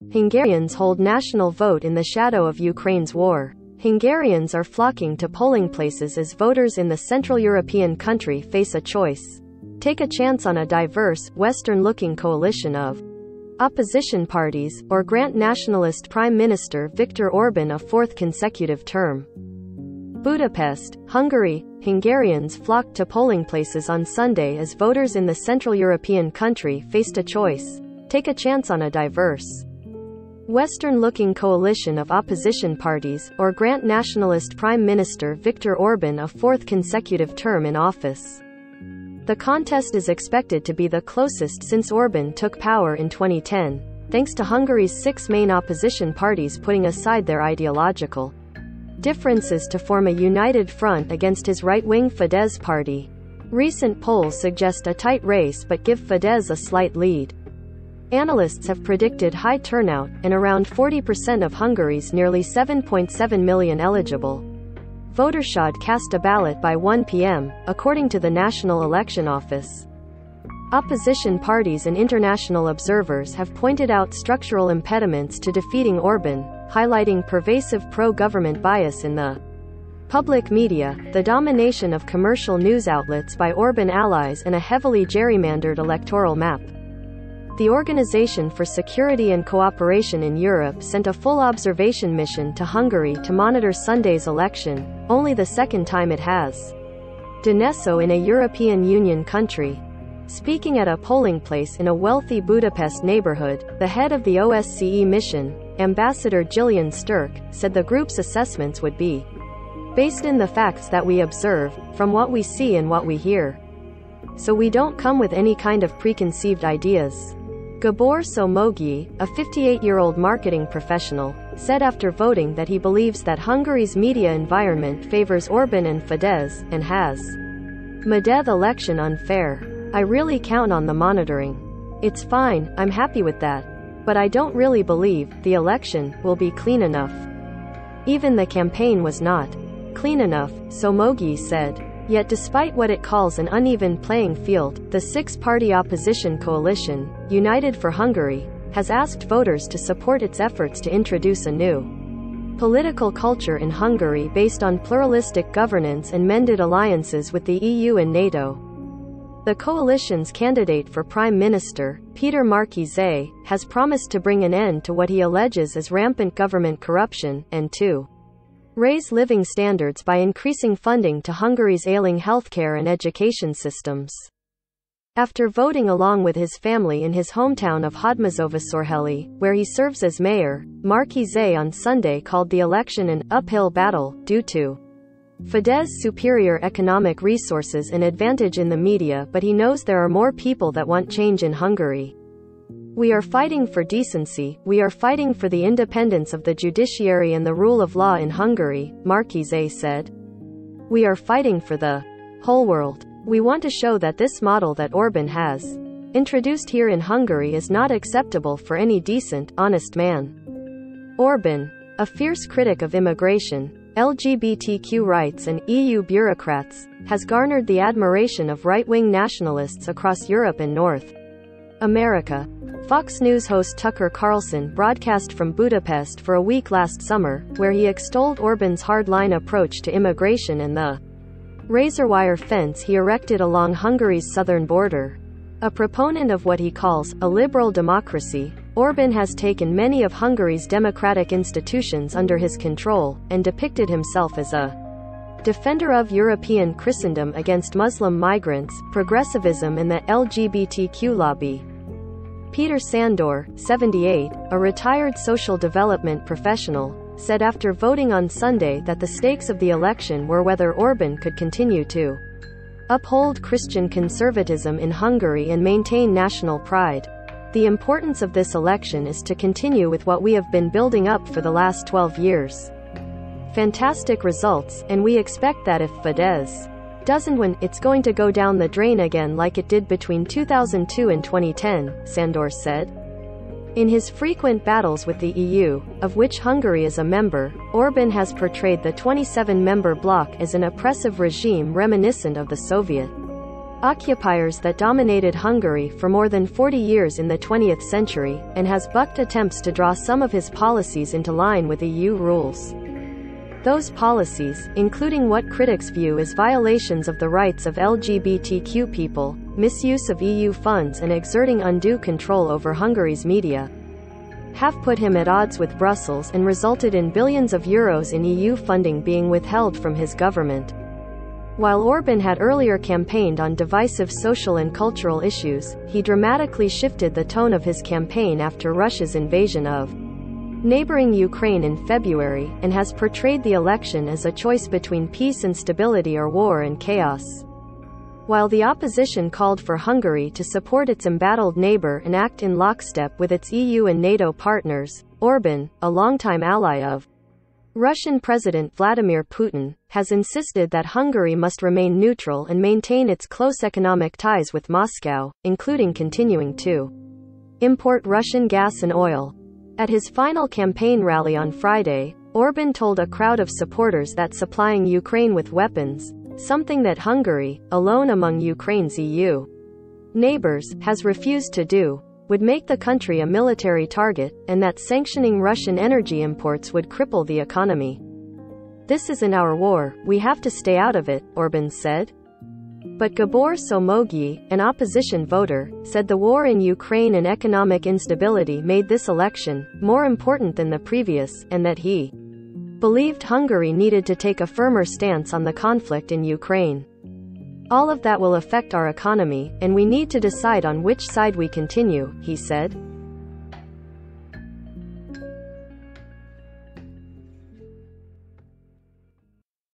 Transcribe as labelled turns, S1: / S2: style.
S1: Hungarians hold national vote in the shadow of Ukraine's war. Hungarians are flocking to polling places as voters in the Central European country face a choice. Take a chance on a diverse, Western-looking coalition of opposition parties, or grant nationalist Prime Minister Viktor Orban a fourth consecutive term. Budapest, Hungary. Hungarians flocked to polling places on Sunday as voters in the Central European country faced a choice. Take a chance on a diverse, Western-looking coalition of opposition parties, or grant nationalist Prime Minister Viktor Orban a fourth consecutive term in office. The contest is expected to be the closest since Orban took power in 2010, thanks to Hungary's six main opposition parties putting aside their ideological differences to form a united front against his right-wing Fidesz party. Recent polls suggest a tight race but give Fidesz a slight lead. Analysts have predicted high turnout, and around 40% of Hungary's nearly 7.7 million eligible voters should cast a ballot by 1 p.m., according to the National Election Office. Opposition parties and international observers have pointed out structural impediments to defeating Orban, highlighting pervasive pro-government bias in the public media, the domination of commercial news outlets by Orban allies, and a heavily gerrymandered electoral map. The Organization for Security and Cooperation in Europe sent a full observation mission to Hungary to monitor Sunday's election, only the second time it has done so in a European Union country. Speaking at a polling place in a wealthy Budapest neighborhood, the head of the OSCE mission, Ambassador Gillian Sturck, said the group's assessments would be based in the facts that we observe, from what we see and what we hear. So we don't come with any kind of preconceived ideas. Gabor Somogy, a 58-year-old marketing professional, said after voting that he believes that Hungary's media environment favors Orban and Fidesz, and has made the election unfair. I really count on the monitoring. It's fine, I'm happy with that. But I don't really believe the election will be clean enough. Even the campaign was not clean enough, Somogy said. Yet despite what it calls an uneven playing field, the six-party opposition coalition, United for Hungary, has asked voters to support its efforts to introduce a new political culture in Hungary based on pluralistic governance and mended alliances with the EU and NATO. The coalition's candidate for Prime Minister, Peter Markizai, has promised to bring an end to what he alleges as rampant government corruption, and to raise living standards by increasing funding to Hungary's ailing healthcare and education systems. After voting along with his family in his hometown of Hódmezővásárhely, where he serves as mayor, Markizai on Sunday called the election an uphill battle, due to Fidesz's superior economic resources and advantage in the media, but he knows there are more people that want change in Hungary. We are fighting for decency, we are fighting for the independence of the judiciary and the rule of law in Hungary, Markizai said. We are fighting for the whole world. We want to show that this model that Orban has introduced here in Hungary is not acceptable for any decent, honest man. Orban, a fierce critic of immigration, LGBTQ rights and EU bureaucrats, has garnered the admiration of right-wing nationalists across Europe and North America. Fox News host Tucker Carlson broadcast from Budapest for a week last summer, where he extolled Orban's hardline approach to immigration and the razor-wire fence he erected along Hungary's southern border. A proponent of what he calls a liberal democracy, Orban has taken many of Hungary's democratic institutions under his control, and depicted himself as a defender of European Christendom against Muslim migrants, progressivism and the LGBTQ lobby. Peter Sandor, 78, a retired social development professional, said after voting on Sunday that the stakes of the election were whether Orban could continue to uphold Christian conservatism in Hungary and maintain national pride. The importance of this election is to continue with what we have been building up for the last 12 years. Fantastic results, and we expect that if Fidesz doesn't win, it's going to go down the drain again like it did between 2002 and 2010, Sandor said. In his frequent battles with the EU, of which Hungary is a member, Orban has portrayed the 27-member bloc as an oppressive regime reminiscent of the Soviet occupiers that dominated Hungary for more than 40 years in the 20th century, and has bucked attempts to draw some of his policies into line with EU rules. Those policies, including what critics view as violations of the rights of LGBTQ people, misuse of EU funds and exerting undue control over Hungary's media, have put him at odds with Brussels and resulted in billions of euros in EU funding being withheld from his government. While Orbán had earlier campaigned on divisive social and cultural issues, he dramatically shifted the tone of his campaign after Russia's invasion of neighboring Ukraine in February, and has portrayed the election as a choice between peace and stability or war and chaos. While the opposition called for Hungary to support its embattled neighbor and act in lockstep with its EU and NATO partners, Orbán, a longtime ally of Russian President Vladimir Putin, has insisted that Hungary must remain neutral and maintain its close economic ties with Moscow, including continuing to import Russian gas and oil. At his final campaign rally on Friday, Orbán told a crowd of supporters that supplying Ukraine with weapons, something that Hungary, alone among Ukraine's EU neighbors, has refused to do, would make the country a military target, and that sanctioning Russian energy imports would cripple the economy. "This isn't our war, we have to stay out of it," Orbán said. But Gabor Somogyi, an opposition voter, said the war in Ukraine and economic instability made this election more important than the previous, and that he believed Hungary needed to take a firmer stance on the conflict in Ukraine. "All of that will affect our economy, and we need to decide on which side we continue," he said.